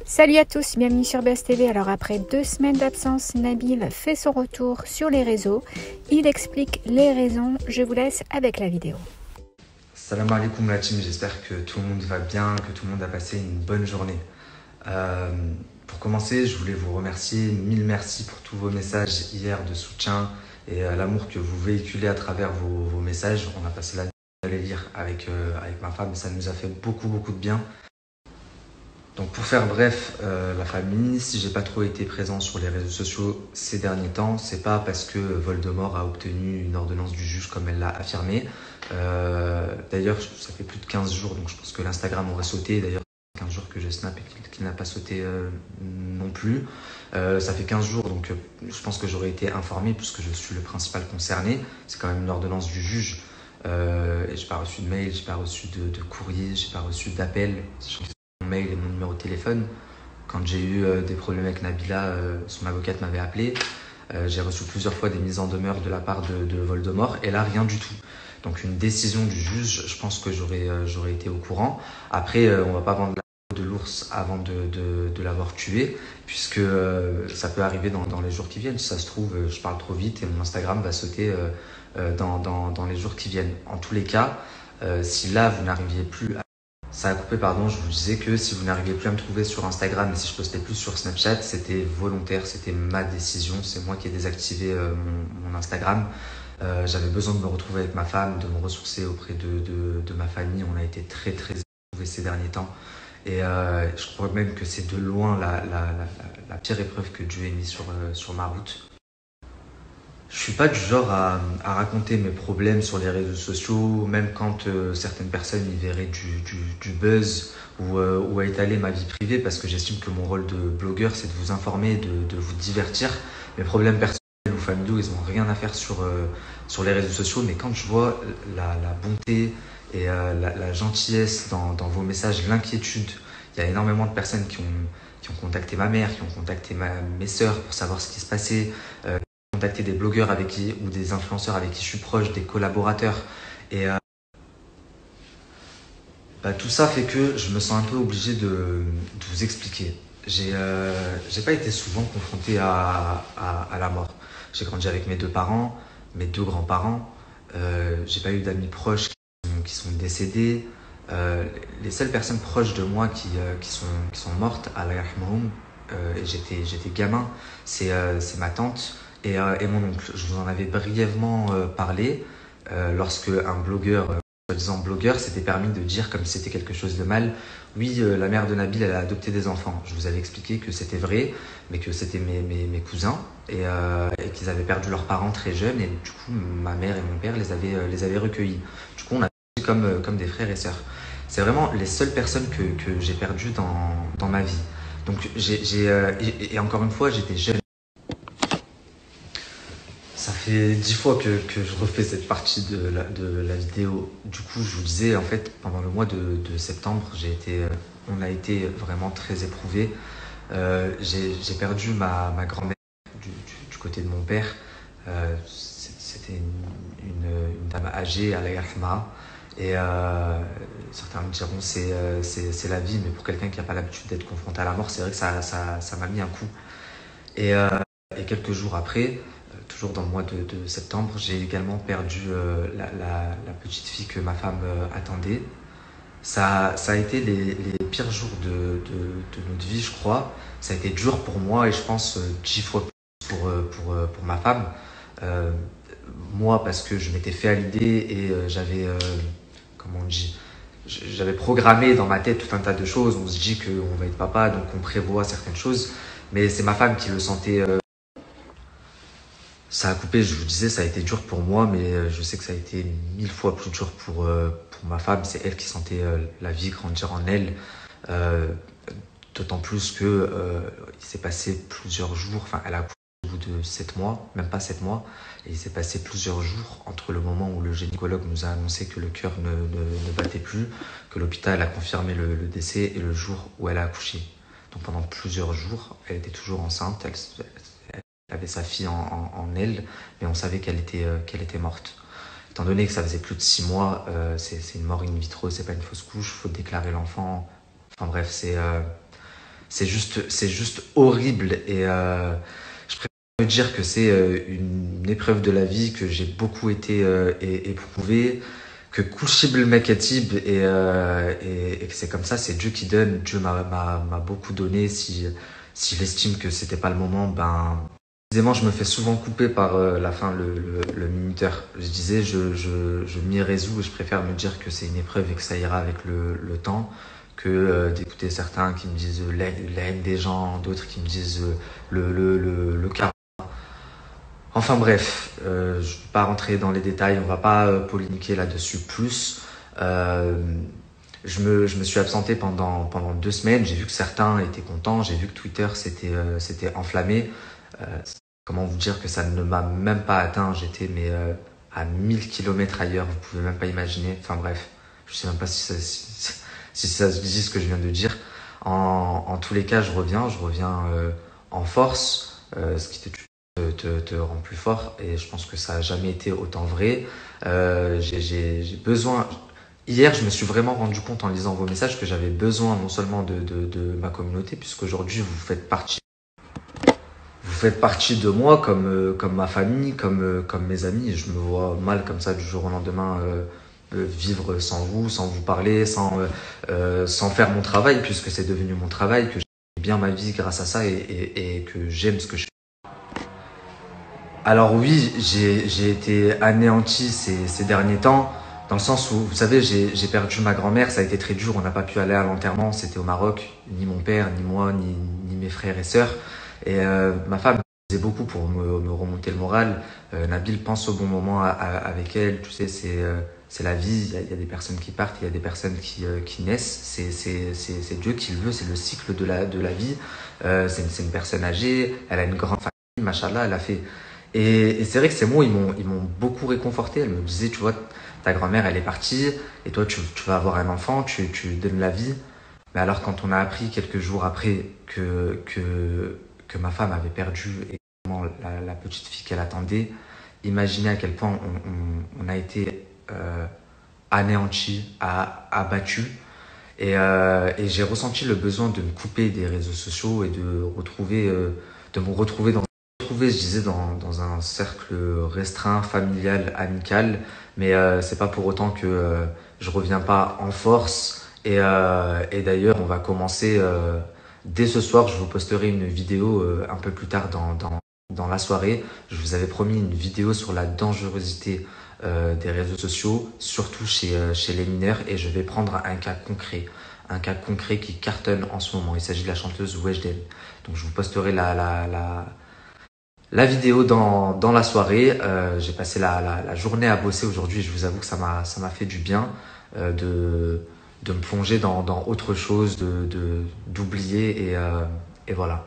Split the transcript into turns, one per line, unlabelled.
Salut à tous, bienvenue sur Buzz TV. Alors après 2 semaines d'absence, Nabil fait son retour sur les réseaux. Il explique les raisons. Je vous laisse avec la vidéo.
Salam alaikum la team, j'espère que tout le monde va bien, que tout le monde a passé une bonne journée. Pour commencer, je voulais vous remercier, mille merci pour tous vos messages hier de soutien et l'amour que vous véhiculez à travers vos messages. On a passé la nuit à les lire avec ma femme et ça nous a fait beaucoup de bien. Donc pour faire bref, la famille, si j'ai pas trop été présent sur les réseaux sociaux ces derniers temps, c'est pas parce que Voldemort a obtenu une ordonnance du juge comme elle l'a affirmé. D'ailleurs, ça fait plus de 15 jours, donc je pense que l'Instagram aurait sauté. D'ailleurs, 15 jours que je snap et qu'il n'a pas sauté non plus. Ça fait 15 jours, donc je pense que j'aurais été informé puisque je suis le principal concerné. C'est quand même une ordonnance du juge. Et j'ai pas reçu de mail, j'ai pas reçu de courrier, j'ai pas reçu d'appel. Mon mail et mon numéro de téléphone. Quand j'ai eu des problèmes avec Nabila, son avocate m'avait appelé. J'ai reçu plusieurs fois des mises en demeure de la part de Voldemort et là rien du tout. Donc une décision du juge, je pense que j'aurais été au courant. Après, on va pas vendre la peau de l'ours avant de l'avoir tué, puisque ça peut arriver dans les jours qui viennent. Si ça se trouve, je parle trop vite et mon Instagram va sauter dans les jours qui viennent. En tous les cas, si là vous n'arriviez plus à... Ça a coupé, pardon, je vous disais que si vous n'arriviez plus à me trouver sur Instagram et si je postais plus sur Snapchat, c'était volontaire, c'était ma décision, c'est moi qui ai désactivé mon Instagram. J'avais besoin de me retrouver avec ma femme, de me ressourcer auprès de ma famille. On a été très éprouvés ces derniers temps. Et je crois même que c'est de loin la pire épreuve que Dieu ait mis sur ma route. Je suis pas du genre à raconter mes problèmes sur les réseaux sociaux, même quand certaines personnes y verraient du buzz ou à étaler ma vie privée, parce que j'estime que mon rôle de blogueur, c'est de vous informer, de vous divertir. Mes problèmes personnels ou familiaux, ils n'ont rien à faire sur les réseaux sociaux, mais quand je vois la bonté et la gentillesse dans vos messages, l'inquiétude, il y a énormément de personnes qui ont contacté ma mère, qui ont contacté mes sœurs pour savoir ce qui se passait, contacter des blogueurs avec qui, ou des influenceurs avec qui je suis proche, des collaborateurs. Et tout ça fait que je me sens un peu obligé de vous expliquer. J'ai pas été souvent confronté à la mort. J'ai grandi avec mes 2 parents, mes 2 grands-parents. J'ai pas eu d'amis proches qui sont décédés. Les seules personnes proches de moi qui sont mortes, Allah yarhamhum, et j'étais gamin, c'est ma tante et mon oncle. Je vous en avais brièvement parlé lorsque un blogueur, soi-disant blogueur, s'était permis de dire comme si c'était quelque chose de mal. Oui, la mère de Nabil, elle a adopté des enfants. Je vous avais expliqué que c'était vrai, mais que c'était mes cousins et qu'ils avaient perdu leurs parents très jeunes. Et du coup, ma mère et mon père les avaient recueillis. Du coup, on a été comme des frères et sœurs. C'est vraiment les seules personnes que j'ai perdues dans ma vie. Donc, et encore une fois, j'étais jeune. Ça fait 10 fois que je refais cette partie de la vidéo. Du coup, je vous disais, en fait, pendant le mois de septembre, on a été vraiment très éprouvés. J'ai perdu ma grand-mère du côté de mon père. C'était une dame âgée, Allah yarhamha. Et certains me diront c'est la vie, mais pour quelqu'un qui n'a pas l'habitude d'être confronté à la mort, c'est vrai que ça m'a mis un coup. Et quelques jours après, toujours dans le mois de septembre, j'ai également perdu la petite fille que ma femme attendait. Ça a été les pires jours de notre vie, je crois. Ça a été dur pour moi et je pense 10 fois plus pour ma femme. Moi, parce que je m'étais fait à l'idée et comment on dit, j'avais programmé dans ma tête tout un tas de choses. On se dit qu'on va être papa, donc on prévoit certaines choses. Mais c'est ma femme qui le sentait. Ça a coupé, je vous disais, ça a été dur pour moi, mais je sais que ça a été 1000 fois plus dur pour ma femme. C'est elle qui sentait la vie grandir en elle. D'autant plus que il s'est passé plusieurs jours, enfin elle a accouché au bout de 7 mois, même pas 7 mois, et il s'est passé plusieurs jours entre le moment où le gynécologue nous a annoncé que le cœur ne battait plus, que l'hôpital a confirmé le décès et le jour où elle a accouché. Donc pendant plusieurs jours, elle était toujours enceinte, elle avait sa fille en elle, mais on savait qu'elle était morte. Étant donné que ça faisait plus de 6 mois, c'est une mort in vitro, c'est pas une fausse couche, faut déclarer l'enfant. Enfin bref, c'est juste horrible. Et je préfère me dire que c'est une épreuve de la vie, que j'ai beaucoup été éprouvé, que Kushibl Mekatib et que c'est comme ça, c'est Dieu qui donne. Dieu m'a beaucoup donné. S'il estime que c'était pas le moment, ben précisément, je me fais souvent couper par le minuteur. Je disais, je m'y résous et je préfère me dire que c'est une épreuve et que ça ira avec le temps que d'écouter certains qui me disent la haine des gens, d'autres qui me disent le karma. Enfin bref, je ne vais pas rentrer dans les détails, on va pas polémiquer là-dessus plus. Euh, je me suis absenté pendant 2 semaines, j'ai vu que certains étaient contents, j'ai vu que Twitter s'était enflammé. Euh, Comment vous dire que ça ne m'a même pas atteint, j'étais à 1000 kilomètres ailleurs, vous pouvez même pas imaginer. Enfin bref, je sais même pas si ça se dit ce que je viens de dire. En tous les cas, je reviens en force, ce qui te rend plus fort et je pense que ça a jamais été autant vrai. J'ai besoin. Hier, je me suis vraiment rendu compte en lisant vos messages que j'avais besoin non seulement de ma communauté, puisqu'aujourd'hui vous faites partie de moi comme ma famille, comme mes amis. Et je me vois mal comme ça du jour au lendemain vivre sans vous parler, sans faire mon travail, puisque c'est devenu mon travail, que j'ai bien ma vie grâce à ça et que j'aime ce que je fais. Alors oui, j'ai été anéanti ces derniers temps, dans le sens où, vous savez, j'ai perdu ma grand-mère, ça a été très dur, on n'a pas pu aller à l'enterrement, c'était au Maroc, ni mon père, ni moi, ni mes frères et sœurs. Et ma femme faisait beaucoup pour me remonter le moral. Nabil pense au bon moment avec elle, tu sais, c'est la vie, il y a des personnes qui partent, il y a des personnes qui naissent, c'est Dieu qui le veut, c'est le cycle de la vie. C'est une personne âgée, elle a une grande famille, machallah, elle a fait... Et c'est vrai que ces mots, ils m'ont beaucoup réconforté. Elle me disait, tu vois, ta grand-mère, elle est partie, et toi, tu vas avoir un enfant, tu donnes la vie. Mais alors, quand on a appris quelques jours après que ma femme avait perdu également la petite fille qu'elle attendait, imaginez à quel point on a été anéanti, abattu. Et j'ai ressenti le besoin de me couper des réseaux sociaux et de me retrouver je disais, dans un cercle restreint, familial, amical, mais c'est pas pour autant que je reviens pas en force. Et d'ailleurs, on va commencer dès ce soir. Je vous posterai une vidéo un peu plus tard dans la soirée. Je vous avais promis une vidéo sur la dangerosité des réseaux sociaux, surtout chez les mineurs, et je vais prendre un cas concret qui cartonne en ce moment. Il s'agit de la chanteuse Weshden. Donc je vous posterai la vidéo dans la soirée. J'ai passé la journée à bosser aujourd'hui et je vous avoue que ça m'a fait du bien de me plonger dans autre chose, d'oublier et voilà.